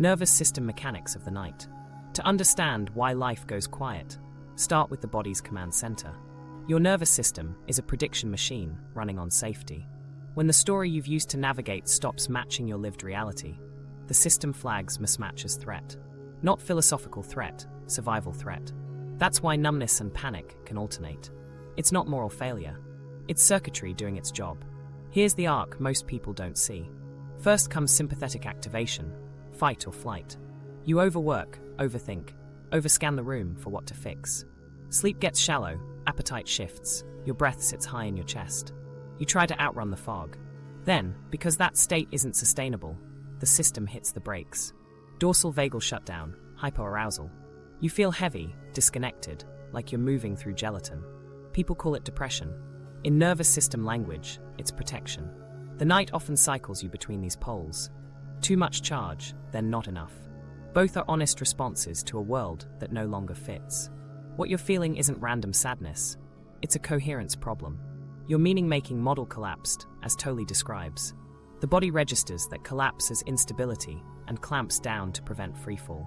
Nervous system mechanics of the night. To understand why life goes quiet, start with the body's command center. Your nervous system is a prediction machine running on safety. When the story you've used to navigate stops matching your lived reality, the system flags mismatch as threat. Not philosophical threat, survival threat. That's why numbness and panic can alternate. It's not moral failure. It's circuitry doing its job. Here's the arc most people don't see. First comes sympathetic activation, fight or flight. You overwork, overthink, overscan the room for what to fix. Sleep gets shallow, appetite shifts, your breath sits high in your chest. You try to outrun the fog. Then, because that state isn't sustainable, the system hits the brakes. Dorsal vagal shutdown, hypoarousal. You feel heavy, disconnected, like you're moving through gelatin. People call it depression. In nervous system language, it's protection. The night often cycles you between these poles. Too much charge, then not enough. Both are honest responses to a world that no longer fits. What you're feeling isn't random sadness. It's a coherence problem. Your meaning-making model collapsed, as Tolle describes. The body registers that collapse as instability and clamps down to prevent freefall.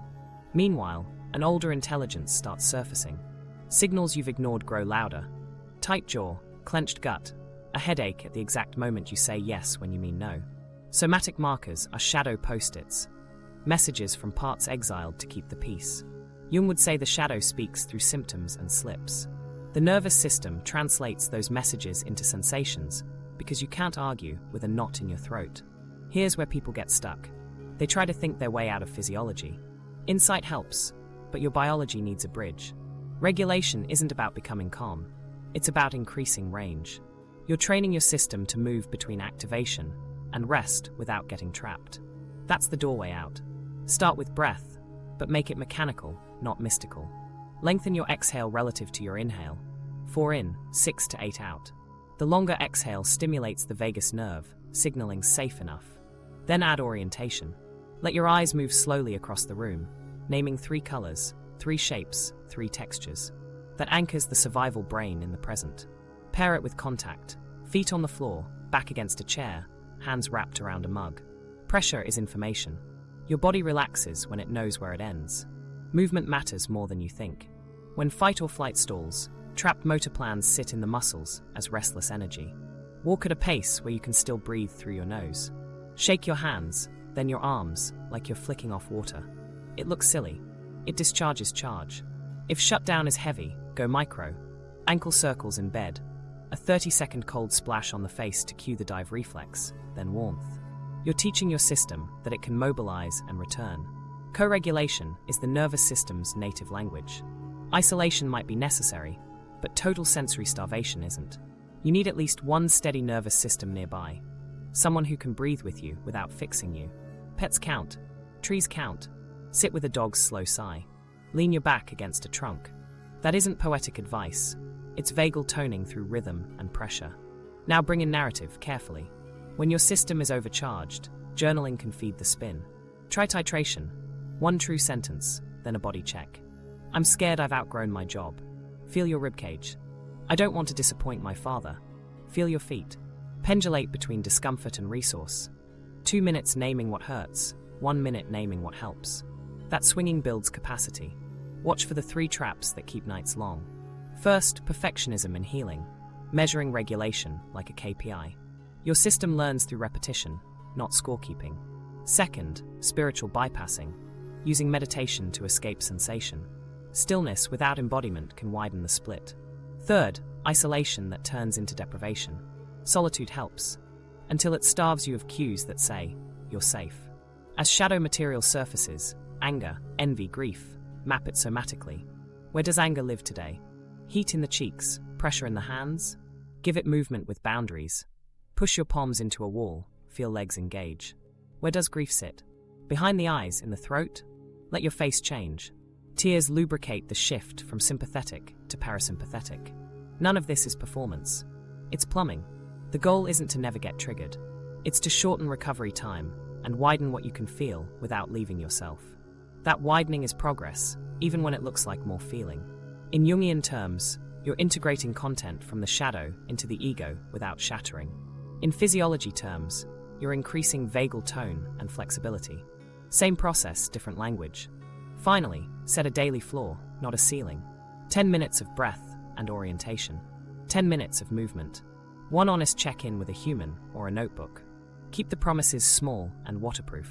Meanwhile, an older intelligence starts surfacing. Signals you've ignored grow louder. Tight jaw, clenched gut, a headache at the exact moment you say yes when you mean no. Somatic markers are shadow post-its, messages from parts exiled to keep the peace. Jung would say the shadow speaks through symptoms and slips. The nervous system translates those messages into sensations because you can't argue with a knot in your throat. Here's where people get stuck. They try to think their way out of physiology. Insight helps, but your biology needs a bridge. Regulation isn't about becoming calm. It's about increasing range. You're training your system to move between activation and rest without getting trapped. That's the doorway out. Start with breath, but make it mechanical, not mystical. Lengthen your exhale relative to your inhale. 4 in, 6 to 8 out. The longer exhale stimulates the vagus nerve, signaling safe enough. Then add orientation. Let your eyes move slowly across the room, naming 3 colors, 3 shapes, 3 textures. That anchors the survival brain in the present. Pair it with contact. Feet on the floor, back against a chair, hands wrapped around a mug. Pressure is information. Your body relaxes when it knows where it ends. Movement matters more than you think. When fight or flight stalls, trapped motor plans sit in the muscles as restless energy. Walk at a pace where you can still breathe through your nose. Shake your hands, then your arms, like you're flicking off water. It looks silly. It discharges charge. If shutdown is heavy, go micro. Ankle circles in bed. A 30-second cold splash on the face to cue the dive reflex, then warmth. You're teaching your system that it can mobilize and return. Co-regulation is the nervous system's native language. Isolation might be necessary, but total sensory starvation isn't. You need at least one steady nervous system nearby. Someone who can breathe with you without fixing you. Pets count. Trees count. Sit with a dog's slow sigh. Lean your back against a trunk. That isn't poetic advice. It's vagal toning through rhythm and pressure. Now bring in narrative carefully. When your system is overcharged, journaling can feed the spin. Try titration. 1 true sentence, then a body check. I'm scared I've outgrown my job. Feel your ribcage. I don't want to disappoint my father. Feel your feet. Pendulate between discomfort and resource. 2 minutes naming what hurts, 1 minute naming what helps. That swinging builds capacity. Watch for the 3 traps that keep nights long. First, perfectionism in healing, measuring regulation like a KPI. Your system learns through repetition, not scorekeeping. Second, spiritual bypassing, using meditation to escape sensation. Stillness without embodiment can widen the split. Third, isolation that turns into deprivation. Solitude helps, until it starves you of cues that say, you're safe. As shadow material surfaces, anger, envy, grief, map it somatically. Where does anger live today? Heat in the cheeks, pressure in the hands? Give it movement with boundaries. Push your palms into a wall, feel legs engage. Where does grief sit? Behind the eyes, in the throat? Let your face change. Tears lubricate the shift from sympathetic to parasympathetic. None of this is performance. It's plumbing. The goal isn't to never get triggered. It's to shorten recovery time and widen what you can feel without leaving yourself. That widening is progress, even when it looks like more feeling. In Jungian terms, you're integrating content from the shadow into the ego without shattering. In physiology terms, you're increasing vagal tone and flexibility. Same process, different language. Finally, set a daily floor, not a ceiling. 10 minutes of breath and orientation. 10 minutes of movement. One honest check-in with a human or a notebook. Keep the promises small and waterproof.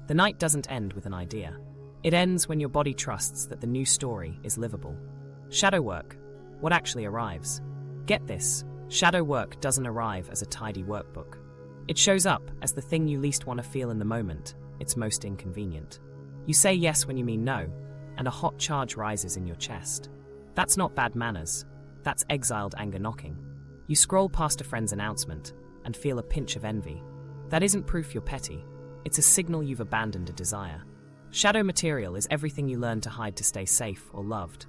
The night doesn't end with an idea. It ends when your body trusts that the new story is livable. Shadow work. What actually arrives? Get this, shadow work doesn't arrive as a tidy workbook. It shows up as the thing you least want to feel in the moment. It's most inconvenient. You say yes when you mean no, and a hot charge rises in your chest. That's not bad manners. That's exiled anger knocking. You scroll past a friend's announcement and feel a pinch of envy. That isn't proof you're petty. It's a signal you've abandoned a desire. Shadow material is everything you learn to hide to stay safe or loved.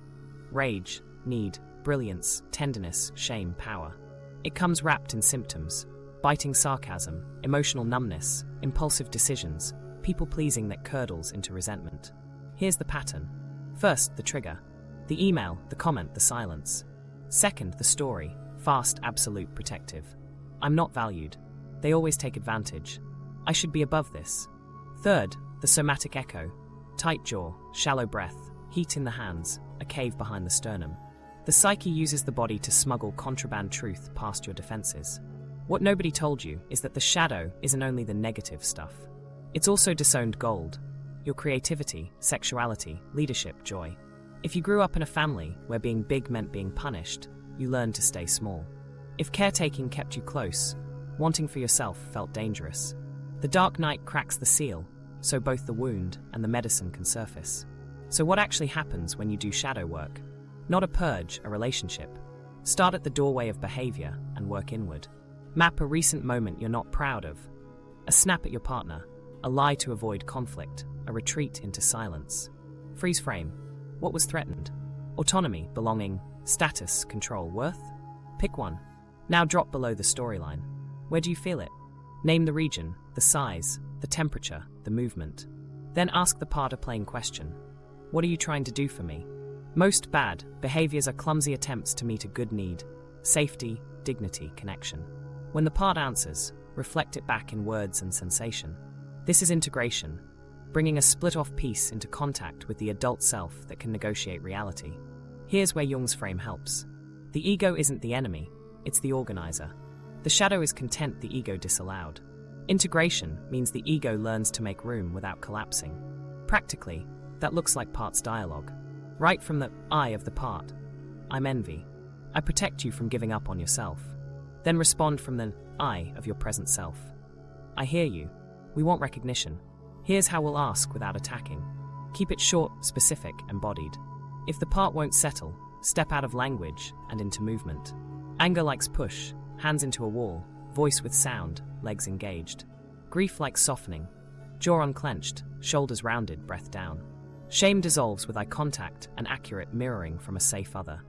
Rage, need, brilliance, tenderness, shame, power. It comes wrapped in symptoms. Biting sarcasm, emotional numbness, impulsive decisions, people-pleasing that curdles into resentment. Here's the pattern. First, the trigger. The email, the comment, the silence. Second, the story. Fast, absolute, protective. I'm not valued. They always take advantage. I should be above this. Third, the somatic echo. Tight jaw, shallow breath, heat in the hands, a cave behind the sternum. The psyche uses the body to smuggle contraband truth past your defenses. What nobody told you is that the shadow isn't only the negative stuff. It's also disowned gold. Your creativity, sexuality, leadership, joy. If you grew up in a family where being big meant being punished, you learned to stay small. If caretaking kept you close, wanting for yourself felt dangerous. The dark night cracks the seal, so both the wound and the medicine can surface. So what actually happens when you do shadow work? Not a purge, a relationship. Start at the doorway of behavior and work inward. Map a recent moment you're not proud of. A snap at your partner, a lie to avoid conflict, a retreat into silence. Freeze frame. What was threatened? Autonomy, belonging, status, control, worth? Pick one. Now drop below the storyline. Where do you feel it? Name the region, the size, the temperature, the movement. Then ask the part a plain question. What are you trying to do for me? Most bad behaviors are clumsy attempts to meet a good need. Safety, dignity, connection. When the part answers, reflect it back in words and sensation. This is integration, bringing a split-off piece into contact with the adult self that can negotiate reality. Here's where Jung's frame helps. The ego isn't the enemy, it's the organizer. The shadow is content the ego disallowed. Integration means the ego learns to make room without collapsing. Practically, that looks like parts dialogue. Right from the I of the part. I'm envy. I protect you from giving up on yourself. Then respond from the I of your present self. I hear you. We want recognition. Here's how we'll ask without attacking. Keep it short, specific, embodied. If the part won't settle, step out of language and into movement. Anger likes push, hands into a wall, voice with sound, legs engaged. Grief likes softening, jaw unclenched, shoulders rounded, breath down. Shame dissolves with eye contact and accurate mirroring from a safe other.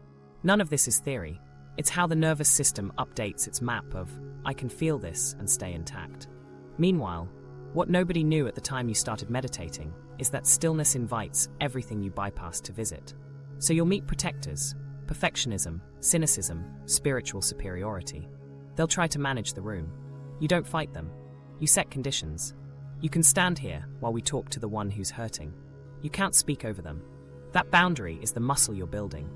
None of this is theory. It's how the nervous system updates its map of, I can feel this and stay intact. Meanwhile, what nobody knew at the time you started meditating is that stillness invites everything you bypassed to visit. So you'll meet protectors, perfectionism, cynicism, spiritual superiority. They'll try to manage the room. You don't fight them. You set conditions. You can stand here while we talk to the one who's hurting. You can't speak over them. That boundary is the muscle you're building.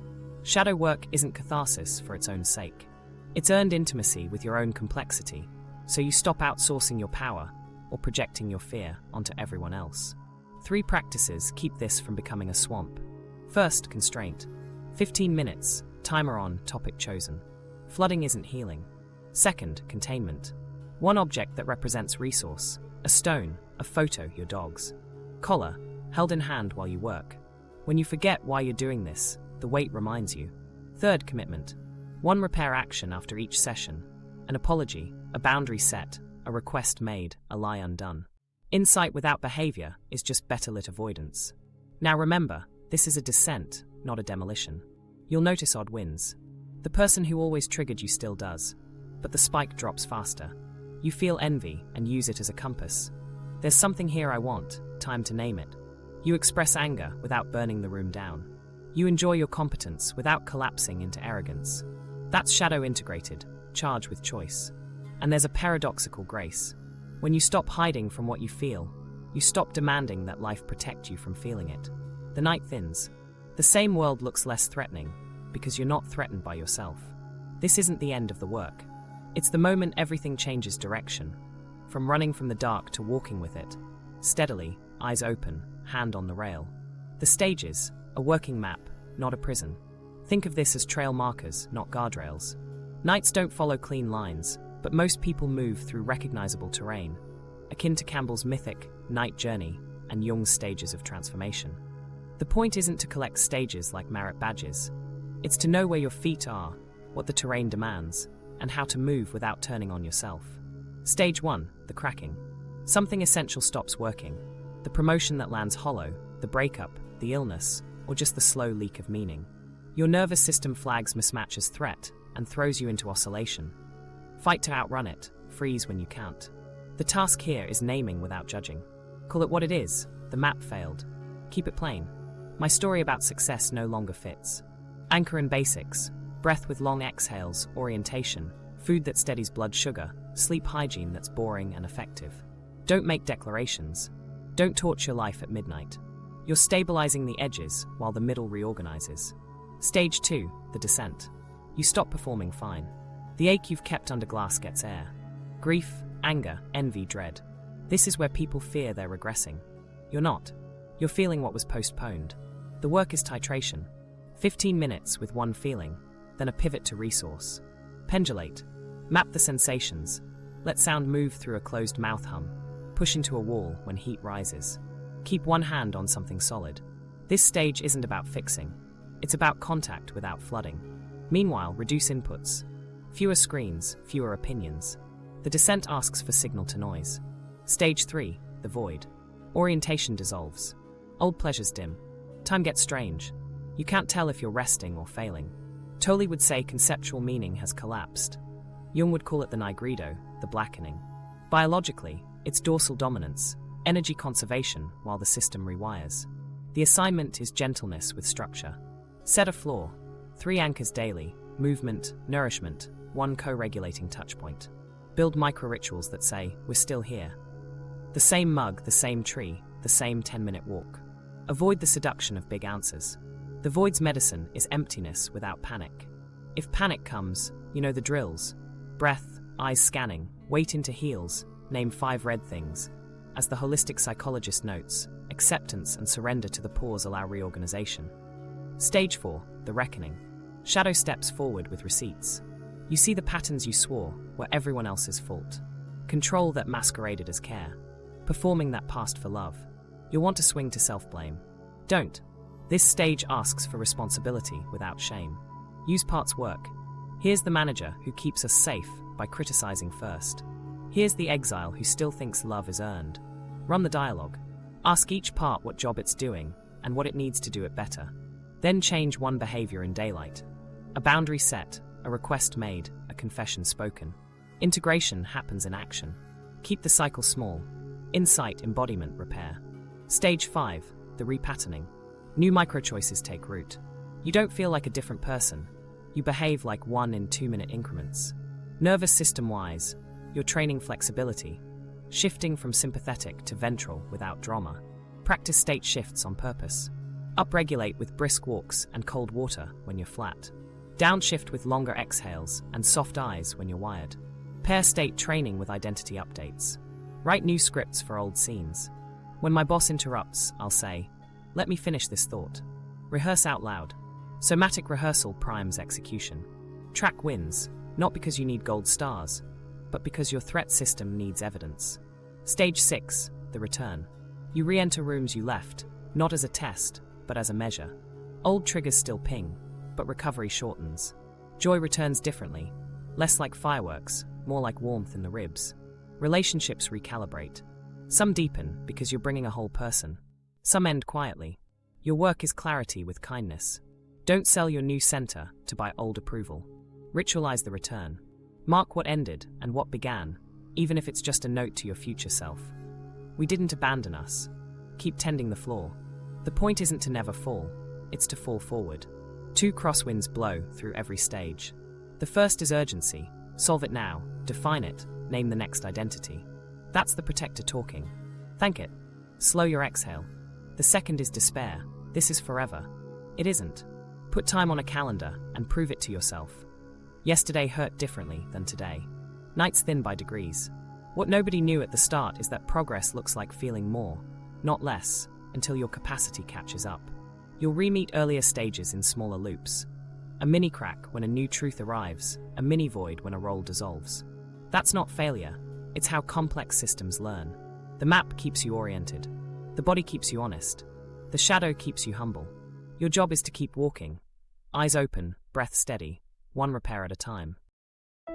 Shadow work isn't catharsis for its own sake. It's earned intimacy with your own complexity, so you stop outsourcing your power or projecting your fear onto everyone else. 3 practices keep this from becoming a swamp. First, constraint. 15 minutes, timer on, topic chosen. Flooding isn't healing. Second, containment. One object that represents resource. A stone, a photo, your dogs. Collar, held in hand while you work. When you forget why you're doing this, the weight reminds you. Third, commitment. One repair action after each session. An apology, a boundary set, a request made, a lie undone. Insight without behavior is just better lit avoidance. Now remember, this is a descent, not a demolition. You'll notice odd wins. The person who always triggered you still does, but the spike drops faster. You feel envy and use it as a compass. There's something here I want, time to name it. You express anger without burning the room down. You enjoy your competence without collapsing into arrogance. That's shadow integrated, charged with choice. And there's a paradoxical grace. When you stop hiding from what you feel, You stop demanding that life protect you from feeling it. The night thins. The same world looks less threatening because you're not threatened by yourself. This isn't the end of the work. It's the moment everything changes direction, from running from the dark to walking with it, steadily, eyes open, hand on the rail. The stages, a working map, not a prison. Think of this as trail markers, not guardrails. Nights don't follow clean lines, but most people move through recognizable terrain, akin to Campbell's mythic Night Journey and Jung's stages of transformation. The point isn't to collect stages like merit badges. It's to know where your feet are, what the terrain demands, and how to move without turning on yourself. Stage 1, the cracking. Something essential stops working. The promotion that lands hollow, the breakup, the illness, or just the slow leak of meaning. Your nervous system flags mismatch as threat and throws you into oscillation. Fight to outrun it, freeze when you can't. The task here is naming without judging. Call it what it is. The map failed. Keep it plain. My story about success no longer fits. Anchor in basics. Breath with long exhales, orientation, food that steadies blood sugar, sleep hygiene that's boring and effective. Don't make declarations. Don't torch your life at midnight. You're stabilizing the edges while the middle reorganizes. Stage 2, the descent. You stop performing fine. The ache you've kept under glass gets air. Grief, anger, envy, dread. This is where people fear they're regressing. You're not. You're feeling what was postponed. The work is titration. 15 minutes with one feeling, then a pivot to resource. Pendulate. Map the sensations. Let sound move through a closed mouth hum. Push into a wall when heat rises. Keep one hand on something solid. This stage isn't about fixing. It's about contact without flooding. Meanwhile, reduce inputs. Fewer screens, fewer opinions. The descent asks for signal to noise. Stage 3, the void. Orientation dissolves. Old pleasures dim. Time gets strange. You can't tell if you're resting or failing. Tolle would say conceptual meaning has collapsed. Jung would call it the nigredo, the blackening. Biologically, it's dorsal dominance, energy conservation while the system rewires. The assignment is gentleness with structure. Set a floor. 3 anchors daily, movement, nourishment, 1 co-regulating touchpoint. Build micro-rituals that say, we're still here. The same mug, the same tree, the same 10-minute walk. Avoid the seduction of big answers. The void's medicine is emptiness without panic. If panic comes, you know the drills. Breath, eyes scanning, weight into heels, name 5 red things. As the Holistic Psychologist notes, acceptance and surrender to the pause allow reorganization. Stage 4, the reckoning. Shadow steps forward with receipts. You see the patterns you swore were everyone else's fault. Control that masqueraded as care. Performing that passed for love. You'll want to swing to self-blame. Don't. This stage asks for responsibility without shame. Use parts work. Here's the manager who keeps us safe by criticizing first. Here's the exile who still thinks love is earned. Run the dialogue. Ask each part what job it's doing and what it needs to do it better. Then change one behavior in daylight. A boundary set, a request made, a confession spoken. Integration happens in action. Keep the cycle small. Insight, embodiment, repair. Stage 5, the repatterning. New micro-choices take root. You don't feel like a different person. You behave like 1 in 2-minute increments. Nervous system-wise, you're training flexibility, shifting from sympathetic to ventral without drama. Practice state shifts on purpose. Upregulate with brisk walks and cold water when you're flat. Downshift with longer exhales and soft eyes when you're wired. Pair state training with identity updates. Write new scripts for old scenes. When my boss interrupts, I'll say, let me finish this thought. Rehearse out loud. Somatic rehearsal primes execution. Track wins, not because you need gold stars, but because your threat system needs evidence. Stage 6, the return. You re-enter rooms you left, not as a test, but as a measure. Old triggers still ping, but recovery shortens. Joy returns differently, less like fireworks, more like warmth in the ribs. Relationships recalibrate. Some deepen because you're bringing a whole person. Some end quietly. Your work is clarity with kindness. Don't sell your new center to buy old approval. Ritualize the return. Mark what ended and what began, even if it's just a note to your future self. We didn't abandon us. Keep tending the floor. The point isn't to never fall, it's to fall forward. 2 crosswinds blow through every stage. The first is urgency. Solve it now, define it, name the next identity. That's the protector talking. Thank it. Slow your exhale. The second is despair. This is forever. It isn't. Put time on a calendar and prove it to yourself. Yesterday hurt differently than today. Nights thin by degrees. What nobody knew at the start is that progress looks like feeling more, not less, until your capacity catches up. You'll re-meet earlier stages in smaller loops. A mini crack when a new truth arrives, a mini void when a role dissolves. That's not failure. It's how complex systems learn. The map keeps you oriented. The body keeps you honest. The shadow keeps you humble. Your job is to keep walking. Eyes open, breath steady, one repair at a time.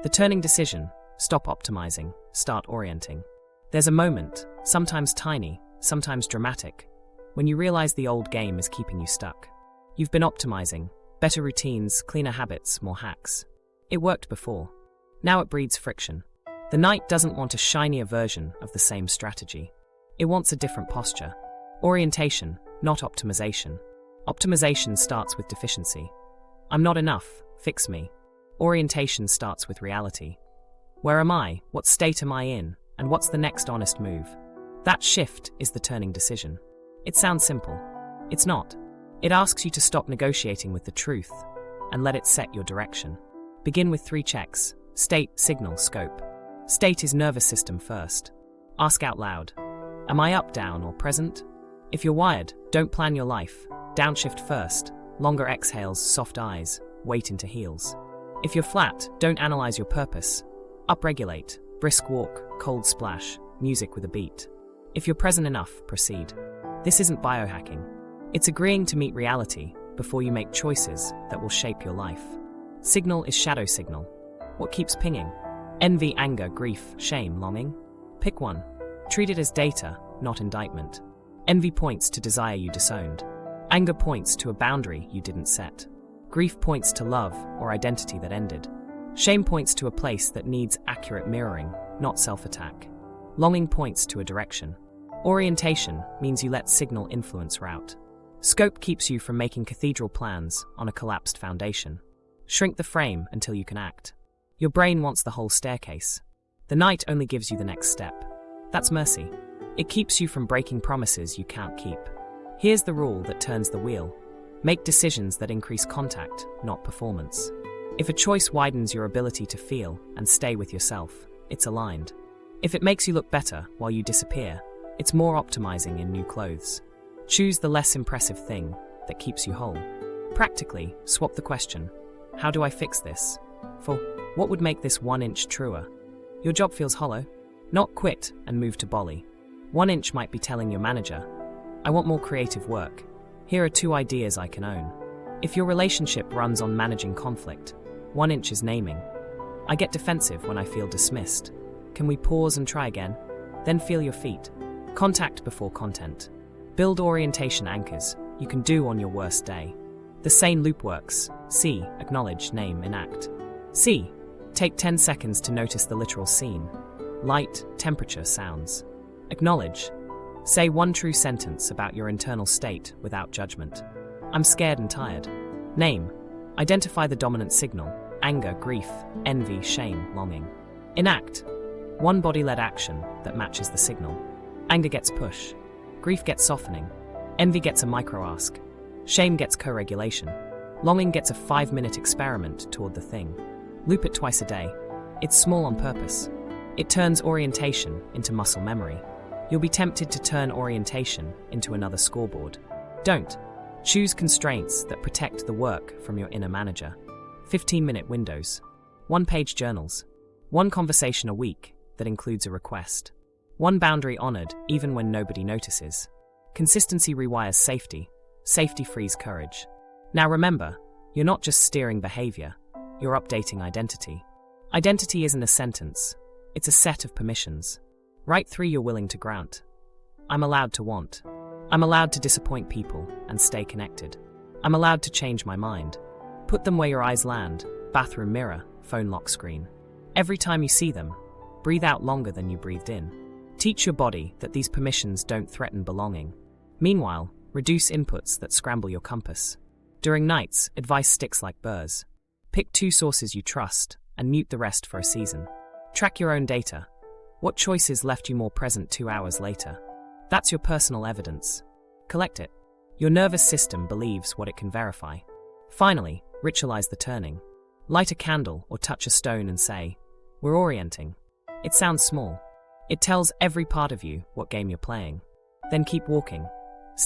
The turning decision: stop optimizing, start orienting. There's a moment, sometimes tiny, sometimes dramatic, when you realize the old game is keeping you stuck. You've been optimizing, better routines, cleaner habits, more hacks. It worked before. Now it breeds friction. The night doesn't want a shinier version of the same strategy. It wants a different posture. Orientation, not optimization. Optimization starts with deficiency. I'm not enough, fix me. Orientation starts with reality. Where am I? What state am I in? And what's the next honest move? That shift is the turning decision. It sounds simple. It's not. It asks you to stop negotiating with the truth and let it set your direction. Begin with 3 checks: state, signal, scope. State is nervous system first. Ask out loud. Am I up, down, or present? If you're wired, don't plan your life. Downshift first. Longer exhales, soft eyes, weight into heels. If you're flat, don't analyze your purpose. Upregulate, brisk walk, cold splash, music with a beat. If you're present enough, proceed. This isn't biohacking. It's agreeing to meet reality before you make choices that will shape your life. Signal is shadow signal. What keeps pinging? Envy, anger, grief, shame, longing? Pick one. Treat it as data, not indictment. Envy points to desire you disowned. Anger points to a boundary you didn't set. Grief points to love or identity that ended. Shame points to a place that needs accurate mirroring, not self-attack. Longing points to a direction. Orientation means you let signal influence route. Scope keeps you from making cathedral plans on a collapsed foundation. Shrink the frame until you can act. Your brain wants the whole staircase. The night only gives you the next step. That's mercy. It keeps you from breaking promises you can't keep. Here's the rule that turns the wheel. Make decisions that increase contact, not performance. If a choice widens your ability to feel and stay with yourself, it's aligned. If it makes you look better while you disappear, it's more optimizing in new clothes. Choose the less impressive thing that keeps you whole. Practically, swap the question, how do I fix this? For what would make this 1 inch truer? Your job feels hollow? Not quit and move to Bali. 1 inch might be telling your manager, I want more creative work. Here are 2 ideas I can own. If your relationship runs on managing conflict, 1 inch is naming. I get defensive when I feel dismissed. Can we pause and try again? Then feel your feet. Contact before content. Build orientation anchors you can do on your worst day. The sane loop works. See, acknowledge, name, enact. See, take 10 seconds to notice the literal scene. Light, temperature, sounds. Acknowledge. Say 1 true sentence about your internal state without judgment. I'm scared and tired. Name. Identify the dominant signal. Anger, grief, envy, shame, longing. Enact. 1 body-led action that matches the signal. Anger gets push. Grief gets softening. Envy gets a micro-ask. Shame gets co-regulation. Longing gets a 5-minute experiment toward the thing. Loop it twice a day. It's small on purpose. It turns orientation into muscle memory. You'll be tempted to turn orientation into another scoreboard. Don't. Choose constraints that protect the work from your inner manager. 15-minute windows. 1-page journals. 1 conversation a week that includes a request. 1 boundary honored even when nobody notices. Consistency rewires safety. Safety frees courage. Now remember, you're not just steering behavior, you're updating identity. Identity isn't a sentence, it's a set of permissions. Write 3 you're willing to grant. I'm allowed to want. I'm allowed to disappoint people and stay connected. I'm allowed to change my mind. Put them where your eyes land: bathroom mirror, phone lock screen. Every time you see them, breathe out longer than you breathed in. Teach your body that these permissions don't threaten belonging. Meanwhile, reduce inputs that scramble your compass. During nights, advice sticks like burrs. Pick 2 sources you trust and mute the rest for a season. Track your own data. What choices left you more present 2 hours later? That's your personal evidence. Collect it. Your nervous system believes what it can verify. Finally, ritualize the turning. Light a candle or touch a stone and say, "We're orienting." It sounds small. It tells every part of you what game you're playing. Then keep walking.